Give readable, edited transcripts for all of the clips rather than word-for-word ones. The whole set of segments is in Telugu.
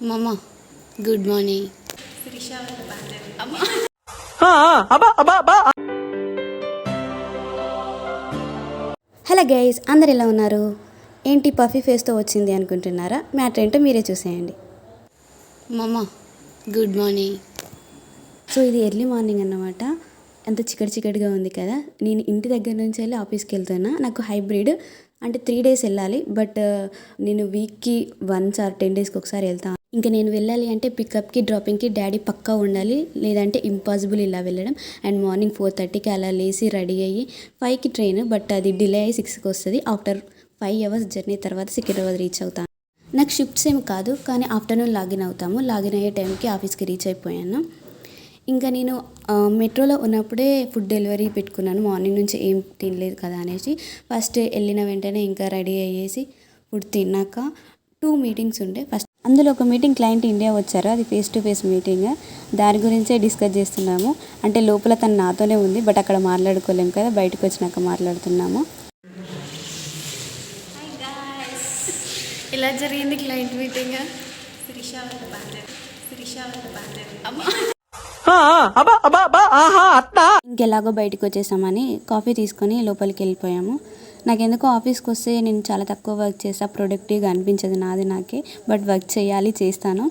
మామ గుడ్ మార్నింగ్. హలో గైస్, అందరు ఎలా ఉన్నారు? ఏంటి పఫీ ఫేస్తో వచ్చింది అనుకుంటున్నారా? మ్యాటర్ ఏంటో మీరే చూసేయండి. మామ గుడ్ మార్నింగ్. సో ఇది ఎర్లీ మార్నింగ్ అన్నమాట. అంత చిక్కడిగా ఉంది కదా. నేను ఇంటి దగ్గర నుంచి వెళ్ళి ఆఫీస్కి వెళ్తున్నా. నాకు హైబ్రిడ్ అంటే 3 days వెళ్ళాలి. బట్ నేను వీక్కి వన్స్ ఆర్ 10 daysకి ఒకసారి వెళ్తాను. ఇంకా నేను వెళ్ళాలి అంటే పికప్కి డ్రాపింగ్కి డాడీ పక్కా ఉండాలి, లేదంటే ఇంపాసిబుల్ ఇలా వెళ్ళడం. అండ్ మార్నింగ్ 4:30కి అలా లేచి రెడీ అయ్యి 5కి ట్రైన్, బట్ అది డిలే అయ్యి 6కి వస్తుంది. ఆఫ్టర్ 5 hours జర్నీ తర్వాత సికింద్రాబాద్ రీచ్ అవుతాను. నాకు షిఫ్ట్స్ ఏమి కాదు, కానీ ఆఫ్టర్నూన్ లాగిన్ అవుతాము. లాగిన్ అయ్యే టైంకి ఆఫీస్కి రీచ్ అయిపోయాను. ఇంకా నేను మెట్రోలో ఉన్నప్పుడే ఫుడ్ డెలివరీ పెట్టుకున్నాను. మార్నింగ్ నుంచి ఏం తినలేదు కదా అనేసి ఫస్ట్ వెళ్ళిన వెంటనే ఇంకా రెడీ అయ్యేసి ఫుడ్ తిన్నాక 2 meetings ఉండే. ఫస్ట్ అందులో ఒక మీటింగ్ క్లయింట్ ఇండియా వచ్చారు, అది ఫేస్ టు ఫేస్ మీటింగ్. దాని గురించే డిస్కస్ చేస్తున్నాము. అంటే లోపల తను నాతోనే ఉంది, బట్ అక్కడ మాట్లాడుకోలేము కదా, బయటకు వచ్చినాక మాట్లాడుతున్నాము. ఇలా జరిగింది క్లయింట్ మీటింగ్. ఇంకెలాగో బయటకు వచ్చేసామని కాఫీ తీసుకొని లోపలికి వెళ్ళిపోయాము. నాకెందుకో ఆఫీస్కి వస్తే నేను చాలా తక్కువ వర్క్ చేస్తా, ప్రొడక్టివ్గా అనిపించదు నాకే. బట్ వర్క్ చేయాలి, చేస్తాను.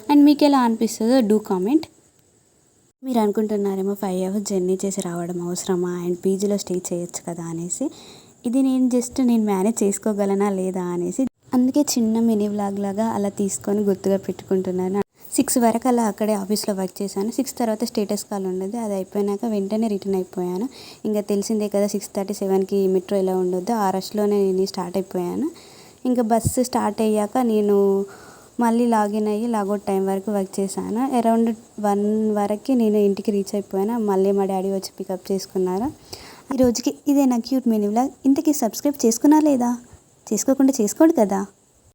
అండ్ మీకు ఎలా అనిపిస్తుందో డూ కామెంట్. మీరు అనుకుంటున్నారేమో 5 hours జర్నీ చేసి రావడం అవసరమా, అండ్ పీజీలో స్టే చేయొచ్చు కదా అనేసి. ఇది నేను మేనేజ్ చేసుకోగలనా లేదా అనేసి, అందుకే చిన్న మినీ వ్లాగ్ లాగా అలా తీసుకొని గుర్తుగా పెట్టుకుంటున్నాను. 6 వరకు అలా అక్కడే ఆఫీస్లో వర్క్ చేశాను. 6 తర్వాత స్టేటస్ కాల్ ఉండదు, అది అయిపోయినాక వెంటనే రిటర్న్ అయిపోయాను. ఇంకా తెలిసిందే కదా 6:37కి మెట్రో ఎలా ఉండొద్దు, ఆ రష్లోనే నేను స్టార్ట్ అయిపోయాను. ఇంకా బస్సు స్టార్ట్ అయ్యాక నేను మళ్ళీ లాగిన్ అయ్యి లాగౌట్ టైం వరకు వర్క్ చేశాను. అరౌండ్ 1 వరకు నేను ఇంటికి రీచ్ అయిపోయాను. మళ్ళీ మా డాడీ వచ్చి పికప్ చేసుకున్నారు. ఈ రోజుకి ఇదే నా క్యూట్ మినీ వ్లాగ్. ఇంతకీ సబ్స్క్రైబ్ చేసుకున్నా లేదా? చేసుకోకుండా చేసుకోండి కదా.